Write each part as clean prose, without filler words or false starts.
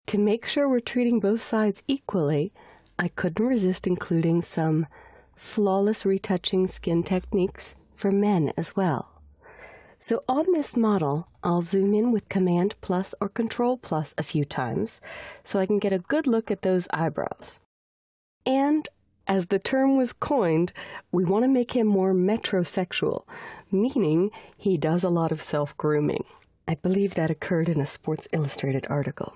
To make sure we're treating both sides equally, I couldn't resist including some flawless retouching skin techniques for men as well. So on this model, I'll zoom in with Command plus or Control plus a few times so I can get a good look at those eyebrows. And as the term was coined, we want to make him more metrosexual, meaning he does a lot of self-grooming. I believe that occurred in a Sports Illustrated article.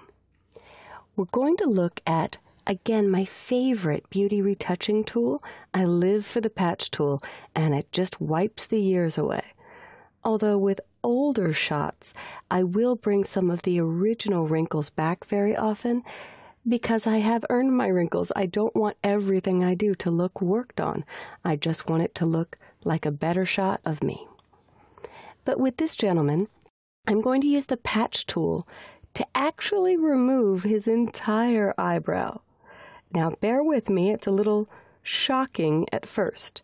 We're going to look at, again, my favorite beauty retouching tool. I live for the patch tool, and it just wipes the years away. Although with older shots, I will bring some of the original wrinkles back very often, because I have earned my wrinkles. I don't want everything I do to look worked on. I just want it to look like a better shot of me. But with this gentleman, I'm going to use the patch tool to actually remove his entire eyebrow. Now bear with me, it's a little shocking at first.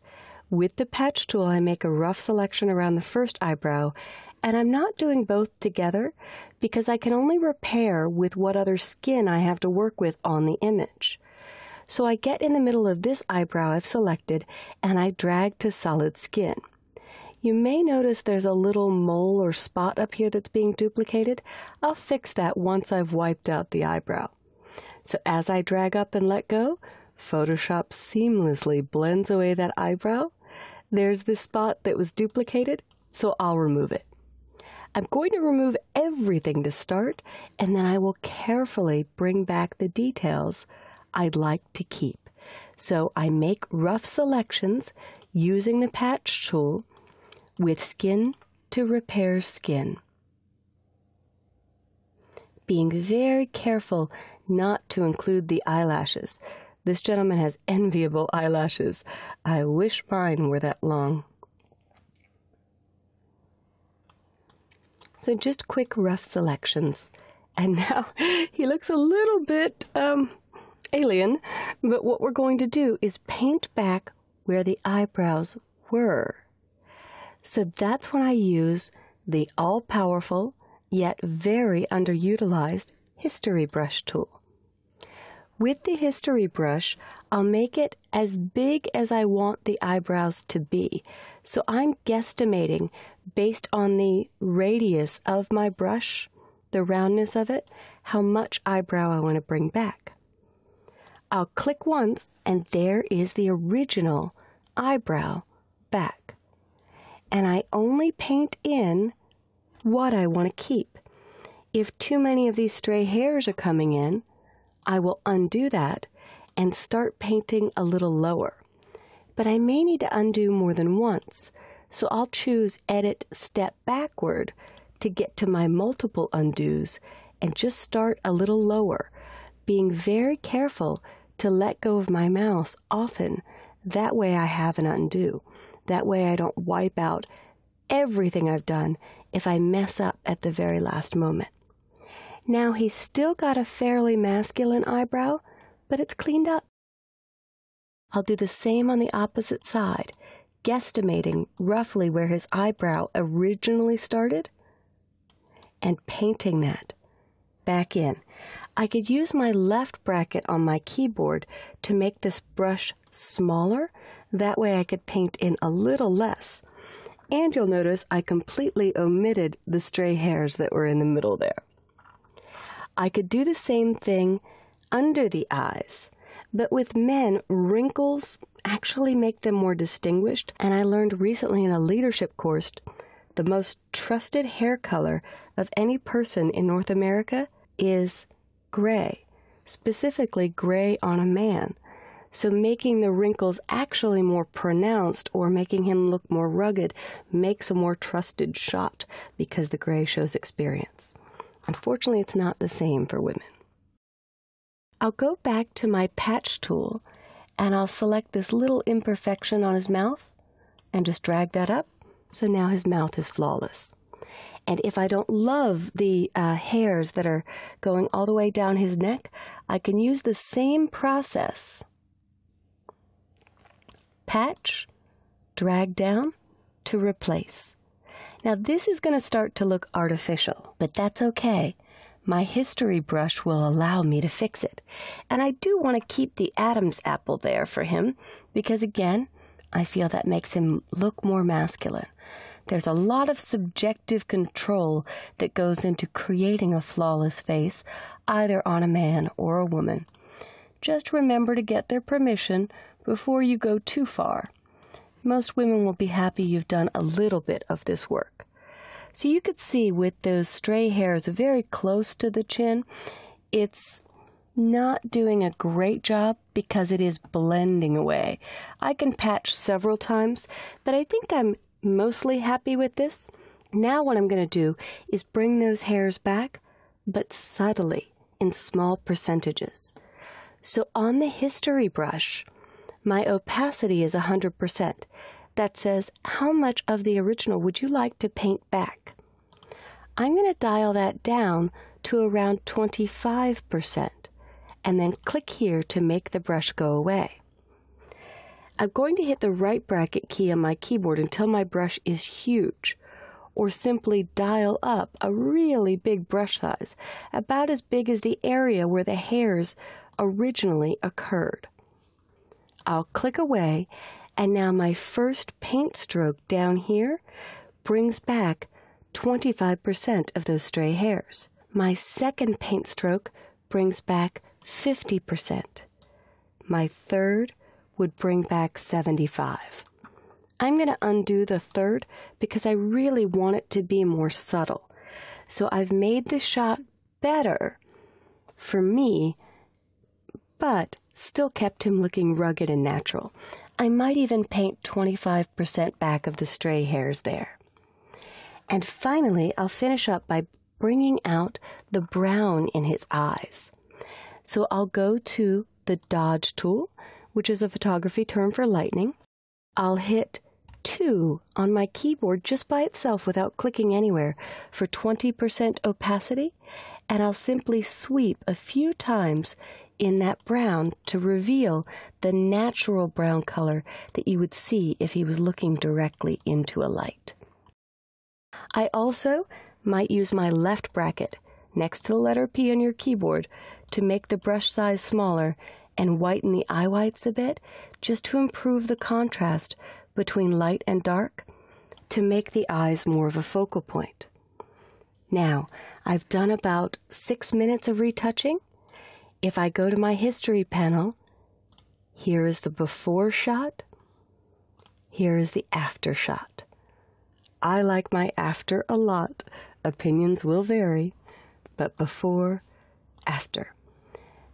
With the patch tool, I make a rough selection around the first eyebrow, and I'm not doing both together because I can only repair with what other skin I have to work with on the image. So I get in the middle of this eyebrow I've selected, and I drag to solid skin. You may notice there's a little mole or spot up here that's being duplicated. I'll fix that once I've wiped out the eyebrow. So as I drag up and let go, Photoshop seamlessly blends away that eyebrow. There's this spot that was duplicated, so I'll remove it. I'm going to remove everything to start, and then I will carefully bring back the details I'd like to keep. So I make rough selections using the patch tool with skin to repair skin. Being very careful not to include the eyelashes. This gentleman has enviable eyelashes. I wish mine were that long. So just quick rough selections. And now he looks a little bit alien, but what we're going to do is paint back where the eyebrows were. So that's when I use the all-powerful, yet very underutilized History Brush tool. With the History Brush, I'll make it as big as I want the eyebrows to be. So I'm guesstimating, based on the radius of my brush, the roundness of it, how much eyebrow I want to bring back. I'll click once, and there is the original eyebrow back. And I only paint in what I want to keep. If too many of these stray hairs are coming in, I will undo that and start painting a little lower. But I may need to undo more than once, so I'll choose Edit Step Backward to get to my multiple undos and just start a little lower, being very careful to let go of my mouse often. That way I have an undo. That way I don't wipe out everything I've done if I mess up at the very last moment. Now he's still got a fairly masculine eyebrow, but it's cleaned up. I'll do the same on the opposite side, guesstimating roughly where his eyebrow originally started and painting that back in. I could use my left bracket on my keyboard to make this brush smaller. That way I could paint in a little less. And you'll notice I completely omitted the stray hairs that were in the middle there. I could do the same thing under the eyes, but with men, wrinkles actually make them more distinguished, and I learned recently in a leadership course the most trusted hair color of any person in North America is gray, specifically gray on a man. So making the wrinkles actually more pronounced or making him look more rugged makes a more trusted shot because the gray shows experience. Unfortunately, it's not the same for women. I'll go back to my patch tool and I'll select this little imperfection on his mouth and just drag that up. So now his mouth is flawless. And if I don't love the hairs that are going all the way down his neck, I can use the same process. Patch, drag down to replace. Now this is going to start to look artificial, but that's okay. my history brush will allow me to fix it. And I do want to keep the Adam's apple there for him because, again, I feel that makes him look more masculine. There's a lot of subjective control that goes into creating a flawless face, either on a man or a woman. Just remember to get their permission before you go too far. Most women will be happy you've done a little bit of this work. So you could see with those stray hairs very close to the chin, it's not doing a great job because it is blending away. I can patch several times, but I think I'm mostly happy with this. Now what I'm going to do is bring those hairs back, but subtly in small percentages. So on the history brush, my opacity is 100%. That says, how much of the original would you like to paint back? I'm going to dial that down to around 25%, and then click here to make the brush go away. I'm going to hit the right bracket key on my keyboard until my brush is huge, or simply dial up a really big brush size, about as big as the area where the hairs originally occurred. I'll click away, and now my first paint stroke down here brings back 25% of those stray hairs. My second paint stroke brings back 50%. My third would bring back 75%. I'm going to undo the third because I really want it to be more subtle. So I've made the shot better for me, but still kept him looking rugged and natural. I might even paint 25% back of the stray hairs there. And finally, I'll finish up by bringing out the brown in his eyes. So I'll go to the dodge tool, which is a photography term for lightning. I'll hit 2 on my keyboard just by itself without clicking anywhere for 20% opacity, and I'll simply sweep a few times in that brown to reveal the natural brown color that you would see if he was looking directly into a light. I also might use my left bracket next to the letter P on your keyboard to make the brush size smaller and whiten the eye whites a bit, just to improve the contrast between light and dark, to make the eyes more of a focal point. Now, I've done about 6 minutes of retouching. If I go to my history panel, here is the before shot, here is the after shot. I like my after a lot. Opinions will vary, but before, after.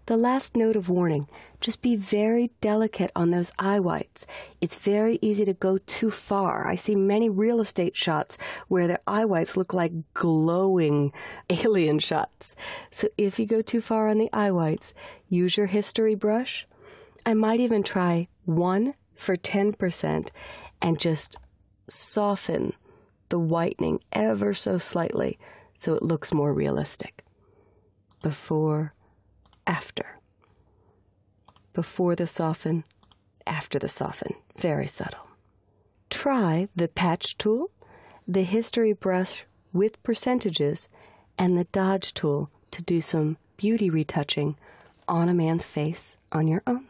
The last note of warning, just be very delicate on those eye whites. It's very easy to go too far. I see many real estate shots where their eye whites look like glowing alien shots. So if you go too far on the eye whites, use your history brush. I might even try 1 for 10% and just soften the whitening ever so slightly so it looks more realistic. Before, after. Before the soften, after the soften. Very subtle. Try the patch tool, the history brush with percentages, and the dodge tool to do some beauty retouching on a man's face on your own.